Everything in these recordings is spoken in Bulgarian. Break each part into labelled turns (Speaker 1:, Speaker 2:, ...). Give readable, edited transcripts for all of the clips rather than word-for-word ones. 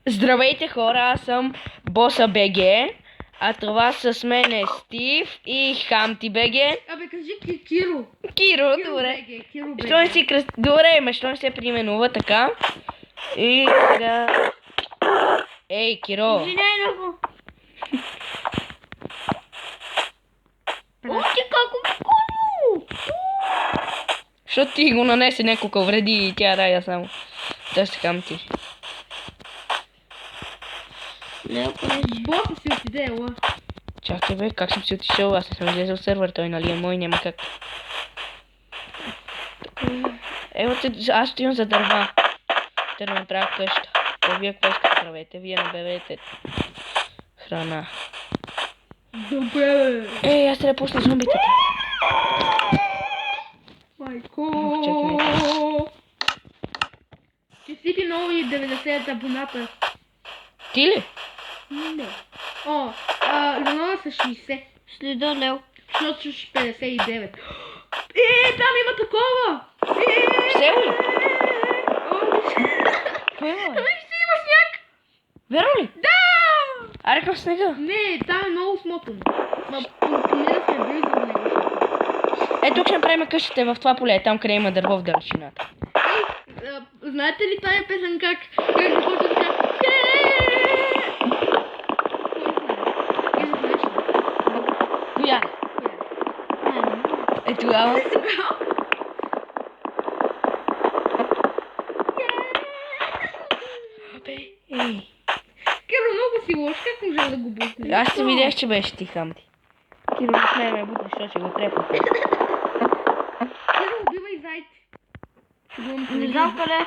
Speaker 1: Здравейте хора, аз съм Боса БГ, а това с мен е Стив и Хамти БГ.
Speaker 2: Абе, кажи Киро.
Speaker 1: Киро, добре.
Speaker 2: Киро БГ.
Speaker 1: Що не си добре, що не се приименува така. И сега... Ей, Киро.
Speaker 3: Извиняй много. О, ти како ме колю!
Speaker 1: Защото ти го нанесе няколко вреди и тя рая само. Да се Хамти.
Speaker 2: Боса си отиде, ела.
Speaker 1: Чакай бе, как съм си отишъл? Аз не съм излезъл в сервер, той нали е мой, няма как. Ево те, аз стоям за дърва. Те да направя къща. То вие какво искате правете? Вие наберете храна.
Speaker 2: Добре.
Speaker 1: Ей, аз трябва да пусна зомбитата.
Speaker 2: Майко. Честити нови 90 абоната.
Speaker 1: Ти ли?
Speaker 2: Не. О, Леонора са 60.
Speaker 3: Следа Лео.
Speaker 2: Защото ще 59. Там има такова!
Speaker 1: Все ли?
Speaker 2: Вижте, има сняг!
Speaker 1: Верно ли?
Speaker 2: Да!
Speaker 1: Аре към снега.
Speaker 2: Не, там е много смотано. Ма поне да се близо до него.
Speaker 1: Е, тук ще направим къщата в това поле, там къде има дърво в дължината.
Speaker 2: Знаете ли тая песен как започва така?
Speaker 1: Коя? Е, тогава. Ей.
Speaker 2: Киро, много си лош, как можа да го бутнеш?
Speaker 1: Аз се видях, че беше ти, Хамти. Киро, не смея ме бутнеш, защото ще го трепна.
Speaker 2: Киро, убивай зайци.
Speaker 3: Не знам къде.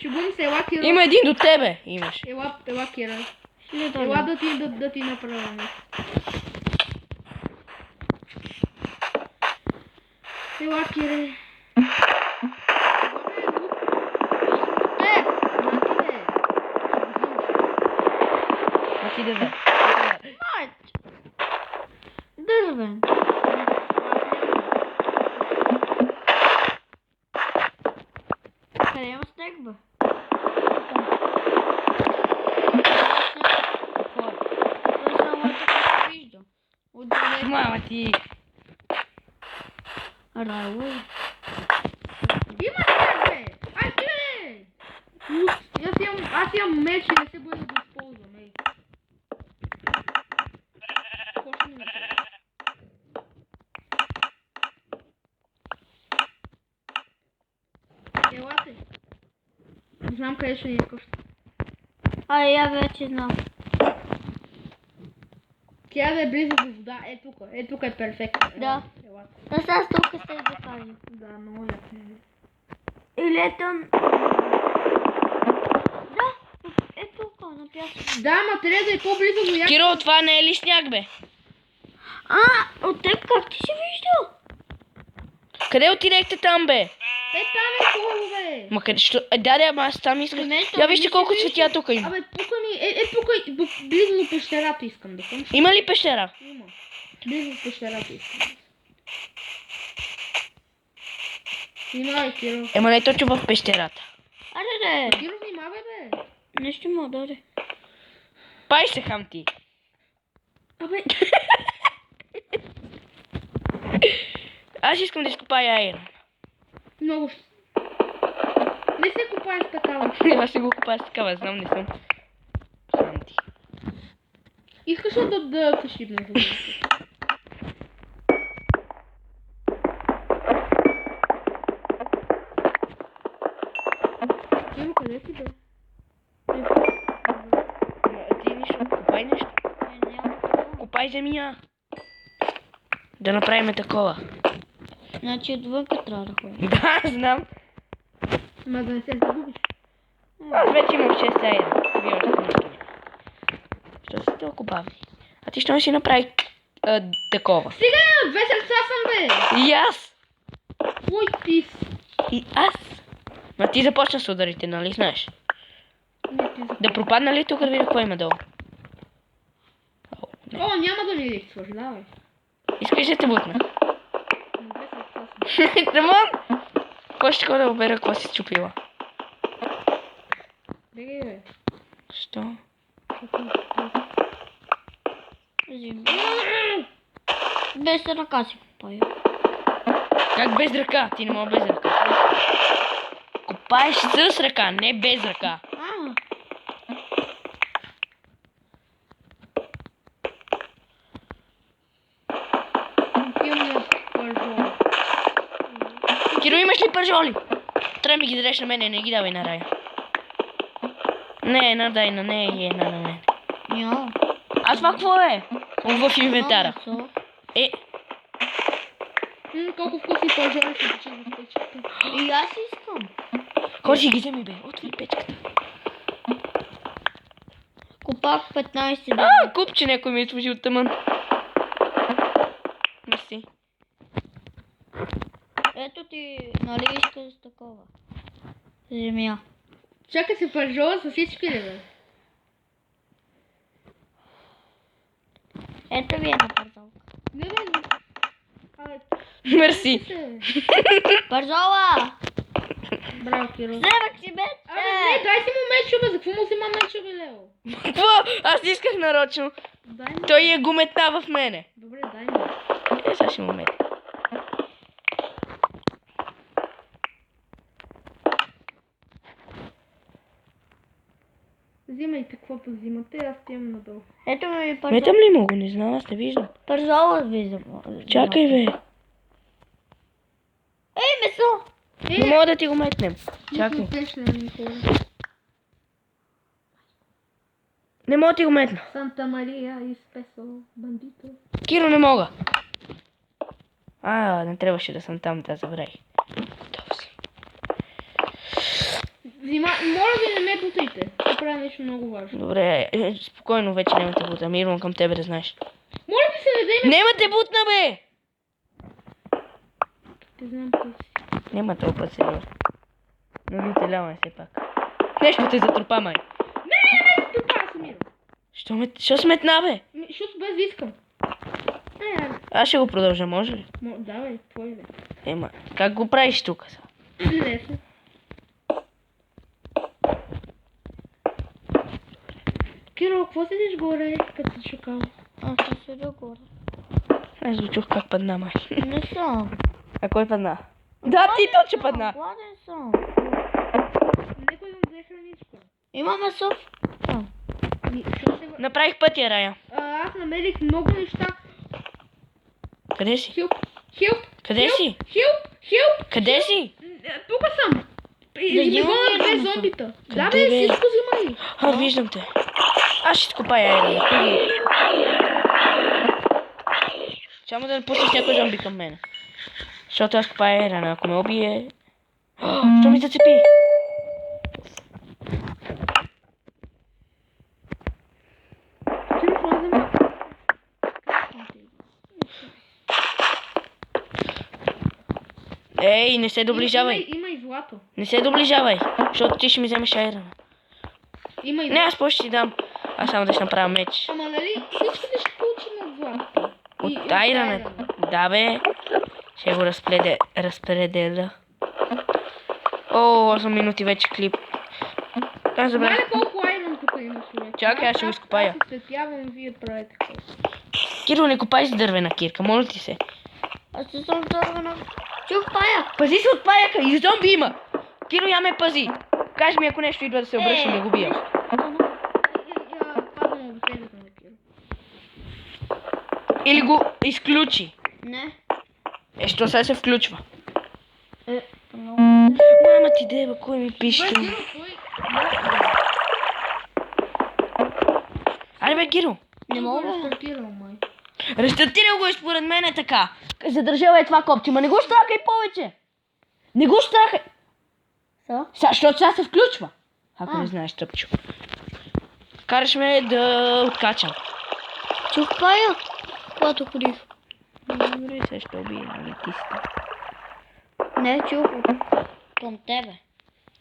Speaker 2: Шегувам се, ела Киро.
Speaker 1: Има един до тебе, имаш.
Speaker 2: Ела Киро.
Speaker 3: Следа
Speaker 2: Ела
Speaker 3: Лео.
Speaker 2: да ти направя нещо. Ела Кире.
Speaker 1: А ти да вземеш.
Speaker 3: Мать! Дървен. Къде има снег, бе? Той само е така се вижда. Отдалече.
Speaker 1: Мама ти.
Speaker 3: Райло.
Speaker 2: Има сняг, бе! Ай, Кире! Аз имам меч и не се боя да го използвам, ей. Почни ми се. Елате. Не знам къде ще ни е къща.
Speaker 3: Ай, я вече знам.
Speaker 2: Тя да е близо до вода. Е тук е перфектно.
Speaker 3: Да.
Speaker 2: Елате.
Speaker 3: Да сега тук ще да кажа.
Speaker 2: Да, много яко.
Speaker 3: Или е там... Да, е тук, на пясък.
Speaker 2: Да, ма трябва да е по-близо до яко.
Speaker 1: Киро, това не е ли сняг, бе?
Speaker 3: А, от теб как ти си виждал?
Speaker 1: Къде отидехте там, бе?
Speaker 2: Там е хубаво, бе.
Speaker 1: Ма къде, що? Да, аз там искам.
Speaker 3: Не,
Speaker 1: Я вижте колко цветя тук има.
Speaker 2: Абе, тук ми, тук близо до пещерата искам да съм.
Speaker 1: Има ли пещера?
Speaker 2: Има. Близо до пещерата искам. Внимавай, Киро.
Speaker 1: Ема не точно в пещерата.
Speaker 3: Аре,
Speaker 2: Киро, внимавай, бе.
Speaker 3: нещо има, дойде.
Speaker 1: Пай се, Хамти.
Speaker 2: Абе,
Speaker 1: Аз искам да изкопая айрон.
Speaker 2: много ще. Не се купаеш такава.
Speaker 1: Аз ще го копая с такава, знам, не съм. Хамти.
Speaker 2: Искаш ли да те шибна за нещо? Киро, къде си, бе?
Speaker 1: Ти нищо, копай нещо. Копай земя. Да направим такова.
Speaker 3: Значи отвънка трябва да ходим.
Speaker 1: Да, знам.
Speaker 2: Ма да не се загубиш.
Speaker 1: Аз вече имам 6 айрон. Вие още нищо няма. Що си толкова бавни? А ти що не си направи такова?
Speaker 2: Стига, 2 сърца съм, бе!
Speaker 1: И аз.
Speaker 2: Ой, пис.
Speaker 1: И аз. Ма ти започна с ударите, нали знаеш?
Speaker 2: Не, ти за...
Speaker 1: Да пропадна ли тук да видя какво има долу?
Speaker 2: О, няма да ми липсваш, давай.
Speaker 1: Искаш да те бутна?
Speaker 2: На 2 сърца съм.
Speaker 1: Рамон! Какво ще да обера, какво си чупила?
Speaker 2: Бегай, бе.
Speaker 1: Що?
Speaker 3: Вземи. Без ръка си купая.
Speaker 1: Как без ръка? Ти не мога без ръка. Копаеш с ръка, не без ръка.
Speaker 2: Имам пържол.
Speaker 1: Киро, имаш ли пържоли? Трябва ми ги дадеш на мене, не ги давай на Рая. Не, надай на нея, една на мен.
Speaker 3: Няма.
Speaker 1: А това какво е? В инвентара.
Speaker 3: Много
Speaker 1: Е,
Speaker 2: Колко вкусни пържоли ще пече в печката.
Speaker 3: месо. И аз искам.
Speaker 1: Ходи ги вземи, бе. Отвори печката.
Speaker 3: Купах 15
Speaker 1: А, купче някой ми е служил тъмън. Мерси.
Speaker 3: Ето ти, нали искаш такова? Земя.
Speaker 2: Чакай се пържола с всички ли бе?
Speaker 3: Ето ви една парзолка.
Speaker 2: Не бе. Абе,
Speaker 1: Мерси.
Speaker 2: се.
Speaker 3: Парзола!
Speaker 2: Браво, Киро.
Speaker 3: Вземах си
Speaker 2: Абе,
Speaker 3: мече!
Speaker 2: не, дай си му мечо, бе. За какво му взема мечо, бе, Лео?
Speaker 1: Какво? Аз не исках нарочно.
Speaker 2: Дай му.
Speaker 1: Той е гуметна в мене.
Speaker 2: Добре, дай му.
Speaker 1: Е, сега ще му мете.
Speaker 2: Взимайте каквото взимате, аз отивам надолу.
Speaker 3: Ето ми парзола.
Speaker 1: Метам ли му го? Не знам, аз не виждам.
Speaker 3: Парзола виждам.
Speaker 1: Чакай, бе.
Speaker 3: Ей, месо!
Speaker 1: Не мога да ти го метнем. Чакай. Не мога да ти го метна.
Speaker 2: Санта Мария и Спесо бандито.
Speaker 1: Киро, не мога. Не трябваше да съм там, да забравих. Готов си.
Speaker 2: Моля ви, не ме бутайте. Ще правя нещо много важно.
Speaker 1: Добре, спокойно, вече няма те бутам. Идвам към тебе да знаеш.
Speaker 2: Моля ви се, не дай ме.
Speaker 1: Нема те бутна, бе!
Speaker 2: Не знам какво си.
Speaker 1: Няма толкова сериозно. Но вителяваме все пак. Нещо те затрупа, май.
Speaker 2: Не, тук аз съм Миро.
Speaker 1: Що сметна, бе?
Speaker 2: Защото без да искам.
Speaker 1: Аз ще го продължа, може ли?
Speaker 2: Давай, твой бе.
Speaker 1: Ема, как го правиш тук?
Speaker 2: Лесно. Киро, какво седиш горе, като шокал?
Speaker 3: Аз ще седя горе.
Speaker 1: Аз го чух как падна, май.
Speaker 3: Не съм.
Speaker 1: А кой падна? Да, ти точно падна.
Speaker 3: Гладен съм.
Speaker 2: Некой да взе храничка.
Speaker 3: Има месо.
Speaker 1: Направих пътя, Рая.
Speaker 2: Аз намерих много неща.
Speaker 1: Къде си?
Speaker 2: Хилп, хилп,
Speaker 1: Къде си?
Speaker 2: хилп.
Speaker 1: Къде си?
Speaker 2: Тук съм.
Speaker 3: Да
Speaker 2: И не
Speaker 3: взимам
Speaker 2: го
Speaker 3: ли
Speaker 2: две
Speaker 3: месо?
Speaker 2: зомбита.
Speaker 1: Къде,
Speaker 2: Да, бе,
Speaker 1: бе?
Speaker 2: всичко взимай.
Speaker 1: Виждам те. Аз ще скопая айрона. Само да не пуснеш някой зомби към мен. Защото аз копая айрона. Ако ме убие... Що ми зацепи?
Speaker 2: Ти какво взема?
Speaker 1: Ей, не се доближавай.
Speaker 2: Има и злато.
Speaker 1: Не се доближавай. Защото ти ще ми вземеш айрона.
Speaker 2: Има и
Speaker 1: Не, аз по ще ти дам. Аз само да ще направя меч.
Speaker 2: Ама нали всичките ще получим от злато.
Speaker 1: От айрона. Да, бе. Ще го разпределя. О, 8 минути вече клип. Аз забравя.
Speaker 2: Знае колко айрон тук има човек?
Speaker 1: Чакай, аз ще го изкопая.
Speaker 2: Аз се светявам, вие правите какво.
Speaker 1: Киро, не копай с дървена кирка, моля ти се.
Speaker 3: Аз не съм дървена. Чух пая.
Speaker 1: Пази се от паяка и зомби има. Киро, я ме пази. Кажи ми, ако нещо идва да се обръщам да го бия.
Speaker 2: Падам от беседата на Киро.
Speaker 1: Или го изключи.
Speaker 3: Не.
Speaker 1: Що сега се включва?
Speaker 3: Много.
Speaker 1: Мама ти деба, кой ми пише?
Speaker 2: Киро, той...
Speaker 1: Аре бе, Киро.
Speaker 3: Не мога.
Speaker 2: да стартирал, май.
Speaker 1: Рестартирал го и според мен е така. Задържал е това копче, ма не го штракай повече. Не го штракай. Защото сега се включва. Ако не знаеш, тръпчо. Караш ме да откачам.
Speaker 3: Чух пая. Когато ходих.
Speaker 1: Добре, сега ще убия, нали ти си.
Speaker 3: Не, чух. Към тебе.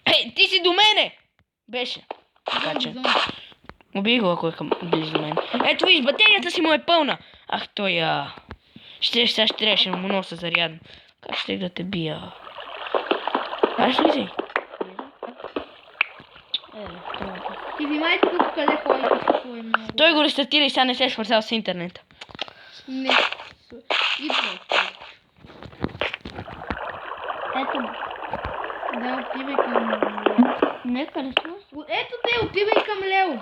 Speaker 1: Ей, ти си до мене! Беше. Откача. Убий го, ако е близо до мен. Ето виж, батерията си му е пълна. Ах, той сега ще трябваше да му носа зарядно. Как ще да те бия? Аж ли си?
Speaker 3: Това.
Speaker 2: Ти внимайте тук къде ходите с твой много.
Speaker 1: Той го рестартира и сега не се е свързал с интернет.
Speaker 2: Не. Идва.
Speaker 3: Ето.
Speaker 2: Да, отивай към Лео.
Speaker 3: Нека не сме.
Speaker 2: Ето те, отивай към Лео.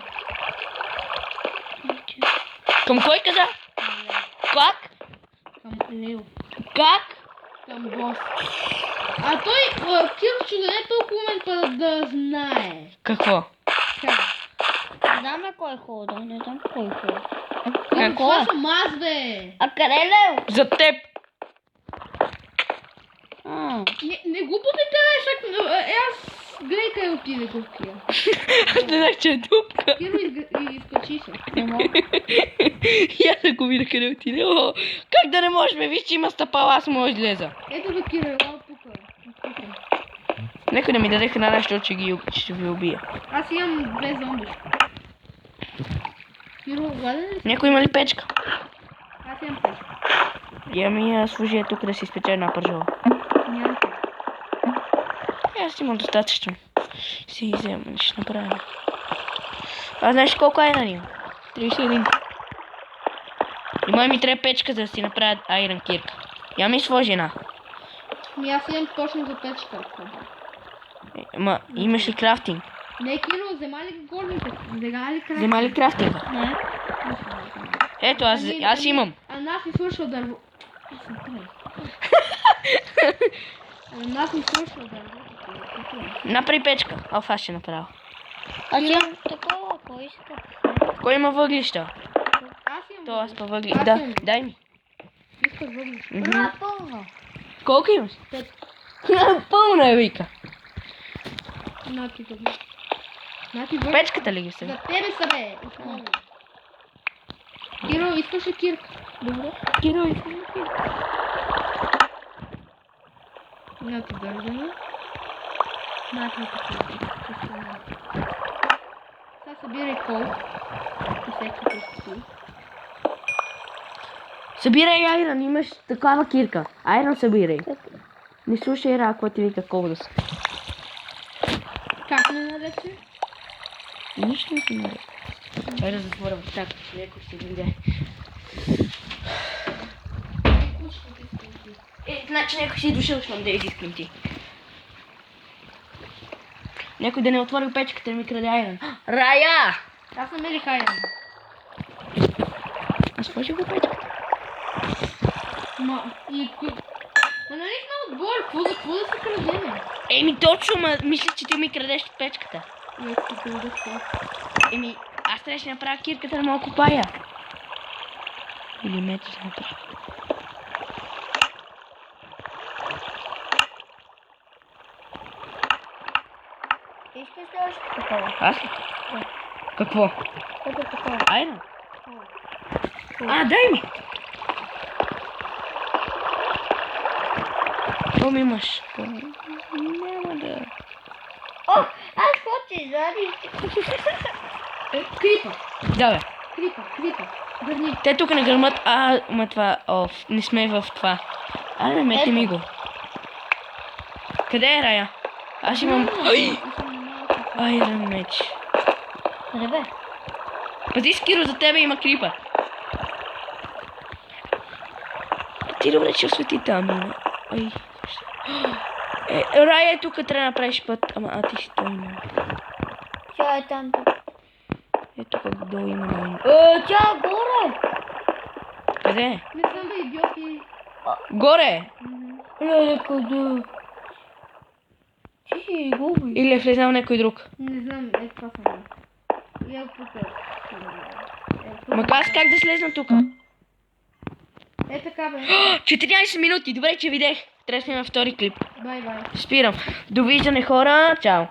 Speaker 1: Към кой каза? Как?
Speaker 2: Към Лео.
Speaker 1: Как?
Speaker 2: Към бос. А той, Кирчо, да не е толкова момент па да знае.
Speaker 1: Какво?
Speaker 2: Как?
Speaker 3: Не знам на кой хода, не знам кой хода.
Speaker 1: Какво?
Speaker 2: Това съм аз, бе.
Speaker 3: А къде е Лео?
Speaker 1: За теб.
Speaker 2: Не го потикавай, аз гледай къде отиде кухия.
Speaker 1: Аз не знах, че е дупка.
Speaker 2: Киро изкачи се.
Speaker 3: Не мога.
Speaker 1: И аз да го видя къде отиде. О, как да не можеш, бе? Виж, че има стъпала, аз мога да излеза.
Speaker 2: Ето бе, Киро, ела тук.
Speaker 1: Нека да ми даде храна, защото ще ви убия.
Speaker 2: Аз имам 2 зомби. Киро, гладен ли си?
Speaker 1: Някой има ли печка?
Speaker 2: Аз имам 5.
Speaker 1: Я ми служи тук да си изпече една пържола.
Speaker 2: Нямам 5.
Speaker 1: Аз имам достатъчно. Си взема, ще направя. А знаеш колко айрон има? 31. И ми трябва печка, за да си направят айрон кирка. Я ми сложи една.
Speaker 2: Аз имам точно за печка.
Speaker 1: Ма, имаш ли крафтинг?
Speaker 2: Не, Киро, взема ли горните? Взема ли край?
Speaker 1: Взема ли крафтинга?
Speaker 3: Не.
Speaker 1: Ето, аз имам.
Speaker 2: А нас ми свършва дърво. Нас ми свършва дърво.
Speaker 1: Направи печка. Аз ще направя.
Speaker 3: Аз имам такова, кой иска?
Speaker 1: Кой има въглища?
Speaker 2: Аз имам.
Speaker 1: То аз па
Speaker 2: Аз
Speaker 1: въглища. Да,
Speaker 2: имам.
Speaker 1: дай ми.
Speaker 2: Искаш въглища.
Speaker 3: Пълно.
Speaker 1: Колко имаш?
Speaker 2: 5.
Speaker 1: Пълна е, вика.
Speaker 2: На ти въглища. На ти въглища.
Speaker 1: Печката ли ги
Speaker 2: За
Speaker 1: се?
Speaker 2: тебе са, бе. Отново. Киро, искаш ли кирка?
Speaker 3: Добре.
Speaker 1: Герой.
Speaker 2: На ти държане. На ти кирка. Сега събирай кол. И всеки пусти.
Speaker 1: Събирай айрон, имаш такава кирка. Айрон събирай. Не слушай Ра, ако ти вика колко да са.
Speaker 2: Как не нарече?
Speaker 1: Нищо не си наред. Айде да затворя така, леко ще видя. Значи някой си дошъл, щом да изискам ти. Някой да не отвори печката и ми краде айрон. Рая!
Speaker 2: Аз намерих айрон.
Speaker 1: Аз сложих го печката.
Speaker 2: Ма, и... Ма нали сме отбор, какво да се крадеме?
Speaker 1: Еми точно, ма мисля, че ти ми крадеш печката.
Speaker 2: И ако ти да се...
Speaker 1: Еми, аз трябваше да направя кирката да малко пая. Или меч да направя.
Speaker 3: Искаш ли още такова?
Speaker 1: Аз ли? Какво?
Speaker 3: Ето такова.
Speaker 1: Айрон? А, дай ми! Какво ми имаш? Няма да...
Speaker 3: О, аз хочу зади.
Speaker 2: Крипа,
Speaker 1: Да, бе.
Speaker 2: крипа. Гърни.
Speaker 1: Те тук не гърмат, ма това, не сме в това. Айде, мете ми го. Къде е Рая? Аз имам... Айрон меч.
Speaker 3: Къде бе?
Speaker 1: Пази Скиро, за тебе има крипа. Ти добре, че освети там. Ай. Рая е тук, трябва да направиш път. Ама, ти си той има.
Speaker 3: Тя е там.
Speaker 1: Ето тук долу има новина.
Speaker 3: Тя е горе.
Speaker 1: Къде е?
Speaker 2: Не съм да идиоти.
Speaker 1: Горе е.
Speaker 3: Леле, къде? Ти си губи.
Speaker 1: Или е влезнал някой друг.
Speaker 2: Не знам, това съм. Я тук.
Speaker 1: Ма аз как да слезна тук?
Speaker 2: Е така, бе.
Speaker 1: 14 минути, добре, че видях. Трябва да снимам втори клип.
Speaker 2: Бай.
Speaker 1: Спирам. Довиждане, хора. Чао.